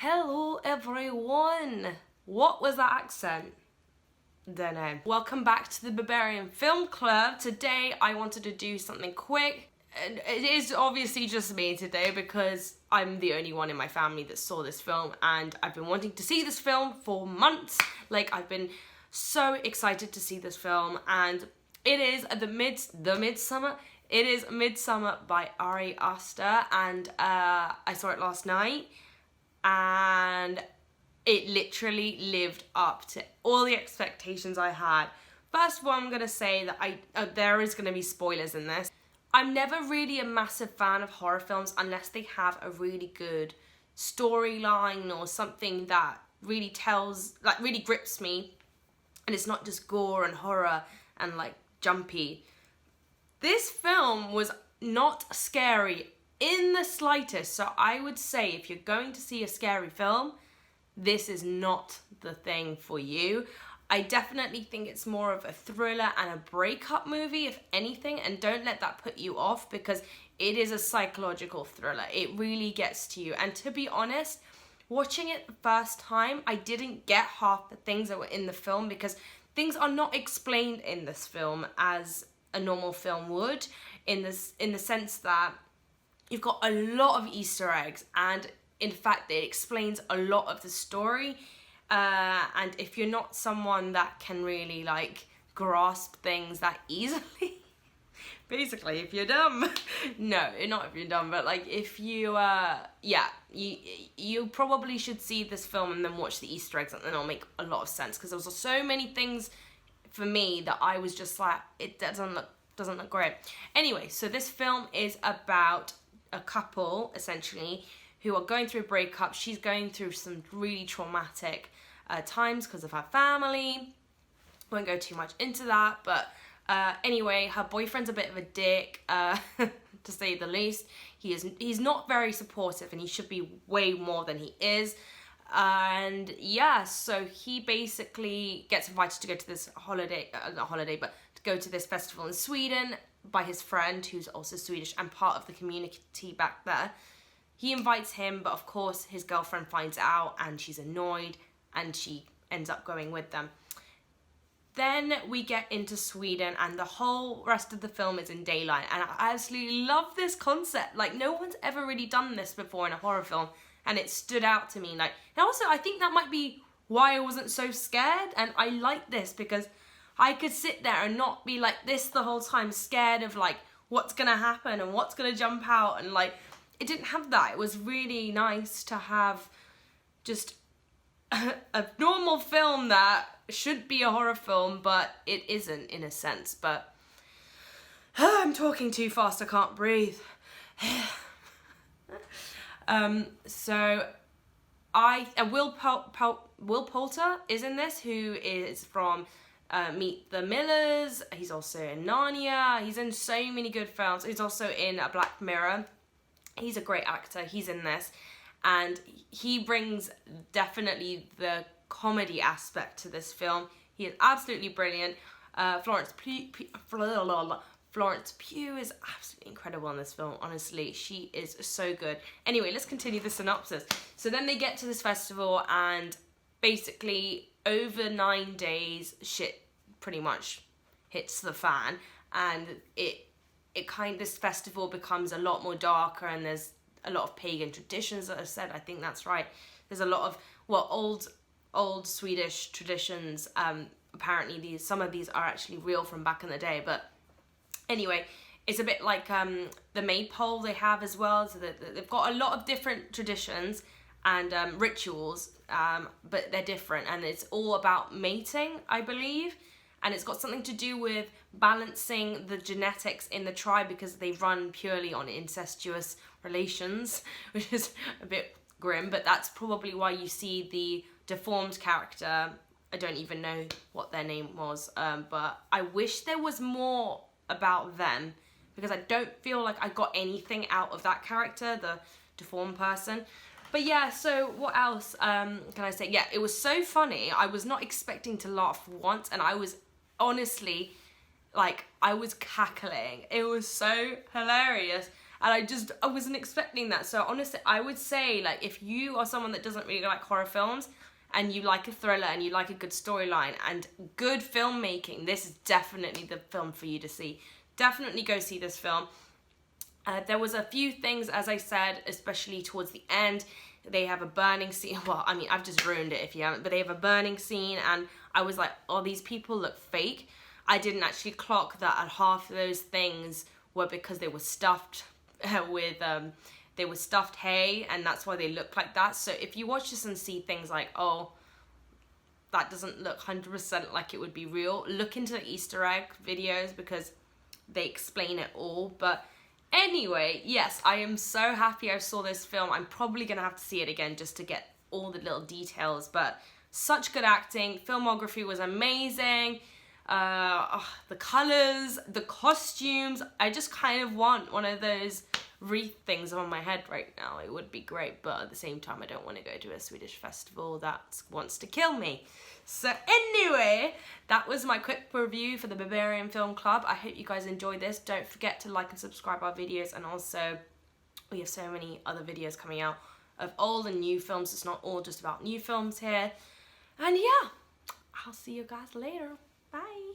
Hello everyone! What was that accent? Don't know. Welcome back to the Berberian Film Club. Today I wanted to do something quick. And it is obviously just me today because I'm the only one in my family that saw this film and I've been wanting to see this film for months. Like, I've been so excited to see this film, and it is Midsommar. It is Midsommar by Ari Aster, and I saw it last night. And it literally lived up to all the expectations I had. First of all, I'm going to say that there is going to be spoilers in this. I'm never really a massive fan of horror films unless they have a really good storyline or something that really really grips me, and it's not just gore and horror and like jumpy. This film was not scary in the slightest, so I would say if you're going to see a scary film, this is not the thing for you. I definitely think it's more of a thriller and a breakup movie, if anything, and don't let that put you off because it is a psychological thriller. It really gets to you, and to be honest, watching it the first time, I didn't get half the things that were in the film because things are not explained in this film as a normal film would, in the sense that you've got a lot of Easter eggs, and in fact it explains a lot of the story, and if you're not someone that can really like grasp things that easily, basically if you're dumb, no, not if you're dumb, but like if you, you probably should see this film and then watch the Easter eggs, and then it'll make a lot of sense, because there was so many things for me that I was just like, it doesn't look great. Anyway, so this film is about a couple, essentially, who are going through a breakup. She's going through some really traumatic times because of her family. Won't go too much into that, but anyway, her boyfriend's a bit of a dick, to say the least. He's not very supportive, and he should be way more than he is. And yeah, so he basically gets invited to go to this to go to this festival in Sweden by his friend, who's also Swedish and part of the community back there. He invites him, but of course his girlfriend finds out and she's annoyed, and she ends up going with them. Then we get into Sweden, and the whole rest of the film is in daylight, and I absolutely love this concept. Like, no one's ever really done this before in a horror film, and it stood out to me. Like, and also I think that might be why I wasn't so scared, and I like this because I could sit there and not be like this the whole time, scared of like what's gonna happen and what's gonna jump out, and like it didn't have that. It was really nice to have just a normal film that should be a horror film, but it isn't in a sense. But I'm talking too fast, I can't breathe. So Will Poulter is in this, who is from Meet the Millers. He's also in Narnia. He's in so many good films. He's also in Black Mirror. He's a great actor. He's in this, and he brings definitely the comedy aspect to this film. He is absolutely brilliant. Florence Pugh is absolutely incredible in this film. Honestly, she is so good. Anyway, let's continue the synopsis. So then they get to this festival, and basically over 9 days, shit pretty much hits the fan, and this festival becomes a lot more darker, and there's a lot of pagan traditions that are said. I think that's right. There's a lot of old Swedish traditions. Apparently some of these are actually real from back in the day, but anyway, it's a bit like the maypole they have as well. So they've got a lot of different traditions and rituals, but they're different, and it's all about mating, I believe, and it's got something to do with balancing the genetics in the tribe, because they run purely on incestuous relations, which is a bit grim, but that's probably why you see the deformed character. I don't even know what their name was, but I wish there was more about them, because I don't feel like I got anything out of that character, the deformed person. But yeah, so what else can I say? Yeah, it was so funny. I was not expecting to laugh once, and I was honestly, like, I was cackling. It was so hilarious. and I wasn't expecting that. So honestly, I would say, like, if you are someone that doesn't really like horror films and you like a thriller and you like a good storyline and good filmmaking, this is definitely the film for you to see. Definitely go see this film. There was a few things, as I said, especially towards the end. They have a burning scene. Well, I mean, I've just ruined it if you haven't, but they have a burning scene, and I was like, oh, these people look fake. I didn't actually clock that half of those things were because they were stuffed with they were stuffed hay, and that's why they look like that. So if you watch this and see things like, oh, that doesn't look 100% like it would be real, look into the Easter egg videos because they explain it all. But anyway, yes, I am so happy I saw this film. I'm probably gonna have to see it again just to get all the little details, but such good acting. Filmography was amazing. The colors, the costumes. I just kind of want one of those wreath things on my head right now. It would be great, but at the same time, I don't want to go to a Swedish festival that wants to kill me. So anyway, that was my quick review for the Berberian Film Club. I hope you guys enjoyed this. Don't forget to like and subscribe our videos, and also we have so many other videos coming out of old and new films. It's not all just about new films here. And yeah, I'll see you guys later. Bye.